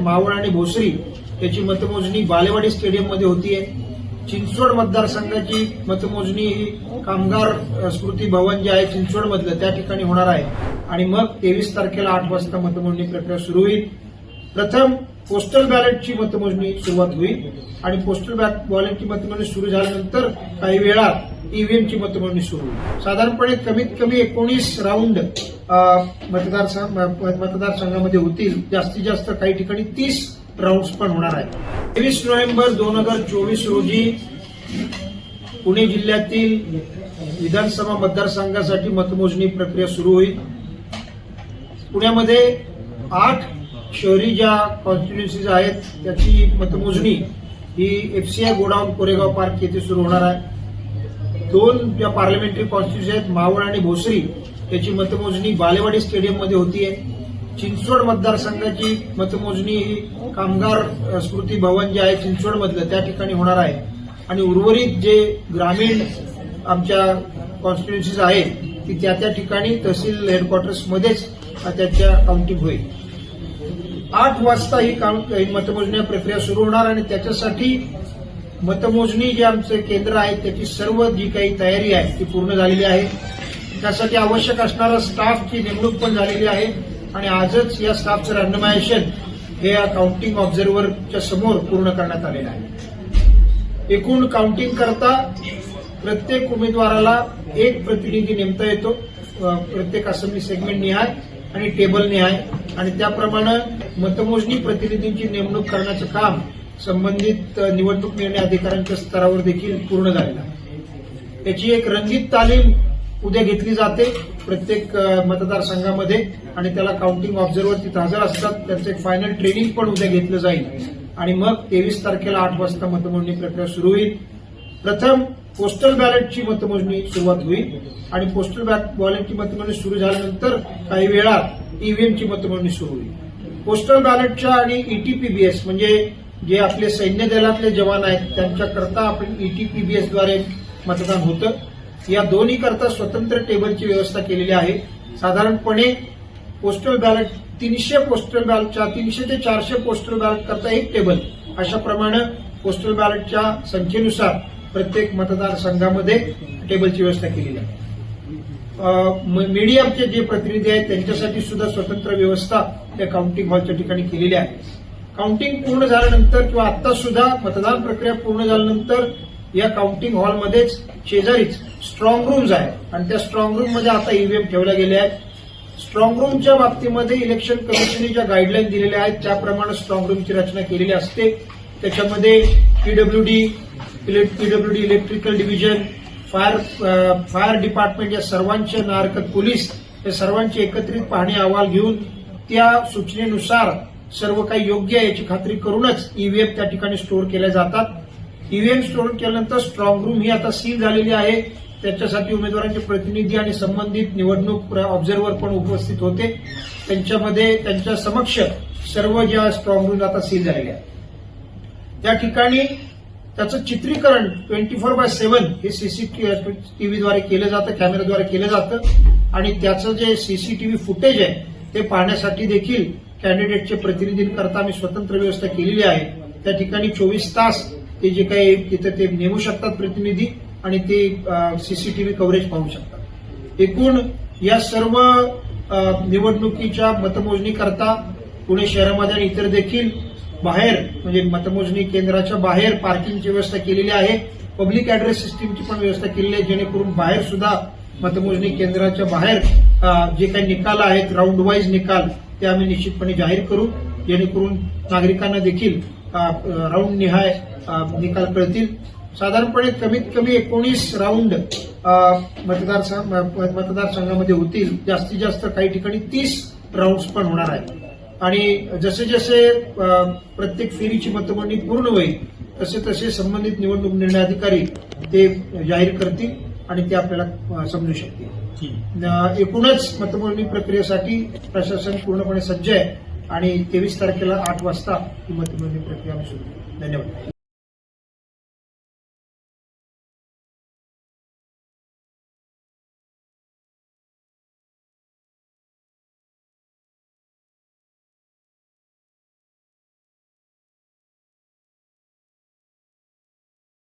मावळ आणि भोसरी याची मतमोजणी बालेवाडी स्टेडियममध्ये होतीये। चिंचवड मतदारसंघाची मतमोजणी ही कामगार स्मृती भवन जे आहे चिंचवडमधलं त्या ठिकाणी होणार आहे आणि मग 23 तारखेला 8 वाजता मतमोजणी प्रक्रिया सुरू होईल। प्रथम पोस्टल बॅलेटची मतमोजणी सुरुवात होईल आणि पोस्टल बॅलेटची मतमोजणी सुरू झाल्यानंतर काही वेळात ईव्हीएमची मतमोजणी सुरू होईल। साधारणपणे कमीत कमी 19 राऊंड मतदारसंघामध्ये होतील। जास्तीत जास्त काही ठिकाणी 30 राऊंड पण होणार आहेत। 23 नोव्हेंबर 2024 रोजी पुणे जिल्ह्यातील विधानसभा मतदारसंघासाठी मतमोजणी प्रक्रिया सुरू होईल। पुण्यामध्ये 8 शहरी ज्या कॉन्स्टिट्युएन्सीज आहेत त्याची मतमोजणी ही एफसीआय गोडाऊन कोरेगाव पार्क येथे सुरू होणार आहे। 2 ज्या पार्लमेंटरी कॉन्स्टिट्युएन्सी आहेत मावळ आणि भोसरी याची मतमोजणी बालेवाडी स्टेडियममध्ये होतीये। चिंचवड मतदारसंघाची मतमोजणी ही कामगार स्मृती भवन जे आहे चिंचवडमधलं त्या ठिकाणी होणार आहे आणि उर्वरित जे ग्रामीण आमच्या कॉन्स्टिट्युएन्सीज आहेत ती त्या ठिकाणी तहसील हेडक्वार्टर्समध्येच त्याच्या काउंटिंग होईल। 8 वाजता ही मतमोजणी प्रक्रिया सुरू होणार आणि त्याच्यासाठी मतमोजणी जे आमचे केंद्र आहे त्याची सर्व जी काही तयारी आहे ती पूर्ण झालेली आहे। त्यासाठी आवश्यक असणारा स्टाफची नेमणूक पण झालेली आहे आणि आजच या स्टाफचं रँडमायझेशन हे या काउंटिंग ऑब्झर्व्हरच्या समोर पूर्ण करण्यात आलेलं आहे। एकूण काउंटिंग करता प्रत्येक उमेदवाराला एक प्रतिनिधी नेमता येतो, प्रत्येक असेंब्ली सेगमेंट निहाय आणि टेबल निहाय, आणि त्याप्रमाणे मतमोजणी प्रतिनिधींची नेमणूक करण्याचं काम संबंधित निवडणूक निर्णय अधिकाऱ्यांच्या स्तरावर देखील पूर्ण झालेलं आहे। याची एक रंगीत तालीम उद्या घेतली जाते प्रत्येक मतदारसंघामध्ये आणि त्याला काउंटिंग ऑब्झर्व्हर तिथे हजर असतात। त्यांचं एक फायनल ट्रेनिंग पण उद्या घेतलं जाईल आणि मग 23 तारखेला 8 वाजता मतमोजणी प्रक्रिया सुरू होईल। प्रथम पोस्टल बॅलेटची मतमोजणी सुरुवात होईल आणि पोस्टल बॅलेटची मतमोजणी सुरू झाल्यानंतर काही वेळात ईव्हीएमची मतमोजणी सुरू होईल। पोस्टल बॅलेटच्या आणि ईटीपीबीएस म्हणजे जे आपले सैन्य दलातले जवान आहेत त्यांच्याकरता आपण ईटीपीबीएसद्वारे मतदान होतं। या दोन्ही करता स्वतंत्र टेबलची व्यवस्था केलेली आहे। साधारणपणे पोस्टल बॅलेट 300 पोस्टल बॅलेटच्या 300 ते 400 पोस्टल बॅलेट करता एक टेबल अशा प्रमाणे पोस्टल बॅलेटच्या संख्येनुसार प्रत्येक मतदारसंघामध्ये टेबलची व्यवस्था केलेली आहे। मीडियाचे जे प्रतिनिधी आहेत त्यांच्यासाठी सुद्धा स्वतंत्र व्यवस्था त्या काउंटिंग हॉलच्या ठिकाणी केलेली आहे। काउंटिंग पूर्ण झाल्यानंतर किंवा आता सुद्धा मतदान प्रक्रिया पूर्ण झाल्यानंतर या काउंटिंग हॉलमध्येच शेजारीच स्ट्रॉंग रूम्स आहेत आणि त्या स्ट्रॉंग रूममध्ये आता ईव्हीएम ठेवल्या गेल्या आहेत। स्ट्रॉंग रूमच्या बाबतीमध्ये इलेक्शन कमिशनने ज्या गाईडलाईन दिलेल्या आहेत त्याप्रमाणे स्ट्रॉंग रूमची रचना केलेली असते। त्याच्यामध्ये PWD electrical division, fire department या सर्वांचे नाहरकत पोलीस या सर्वांची एकत्रित पाहणी अहवाल घेऊन त्या सूचनेनुसार सर्व काही योग्य आहे याची खात्री करूनच ईव्हीएम त्या ठिकाणी स्टोअर केल्या जातात। ईव्हीएम स्टोअर केल्यानंतर स्ट्रॉंग रूम ही आता सील झालेली आहे। त्याच्यासाठी उमेदवारांचे प्रतिनिधी आणि संबंधित निवडणूक ऑब्झर्व्हर पण उपस्थित होते। त्यांच्यामध्ये त्यांच्या समक्ष सर्व ज्या स्ट्रॉंग रूम आता सील झालेल्या आहेत त्या ठिकाणी त्याचं चित्रीकरण 24/7 हे सीसीटीव्हीद्वारे केलं जातं, कॅमेराद्वारे केलं जातं आणि त्याचं जे सीसीटीव्ही फुटेज आहे ते पाहण्यासाठी देखील कॅन्डिडेटचे प्रतिनिधींकरता आम्ही स्वतंत्र व्यवस्था केलेली आहे। त्या ठिकाणी 24 तास ते जे काही तिथे ते नेमू शकतात प्रतिनिधी आणि ते सीसीटीव्ही कव्हरेज पाहू शकतात। एकूण या सर्व निवडणुकीच्या मतमोजणी करता पुणे शहरामध्ये आणि इतर देखील बाहेर म्हणजे मतमोजणी केंद्राच्या बाहेर पार्किंगची व्यवस्था केलेली आहे। पब्लिक ऍड्रेस सिस्टीमची पण व्यवस्था केलेली आहे जेणेकरून बाहेर सुद्धा मतमोजणी केंद्राच्या बाहेर जे काही निकाल आहेत राऊंड वाईज निकाल ते आम्ही निश्चितपणे जाहीर करू जेणेकरून नागरिकांना देखील राऊंड निहाय निकाल कळतील। साधारणपणे कमीत कमी 19 राऊंड मतदारसंघामध्ये होतील। जास्तीत जास्त काही ठिकाणी 30 राऊंड पण होणार आहेत आणि जसे जसे प्रत्येक फेरीची मतमोजणी पूर्ण होईल तसे तसे संबंधित निवडणूक निर्णय अधिकारी ते जाहीर करतील आणि ते आपल्याला समजू शकतील। एकूणच मतमोजणी प्रक्रियेसाठी प्रशासन पूर्णपणे सज्ज आहे आणि 23 तारखेला 8 वाजता ही मतमोजणी प्रक्रिया सुरू होईल। धन्यवाद।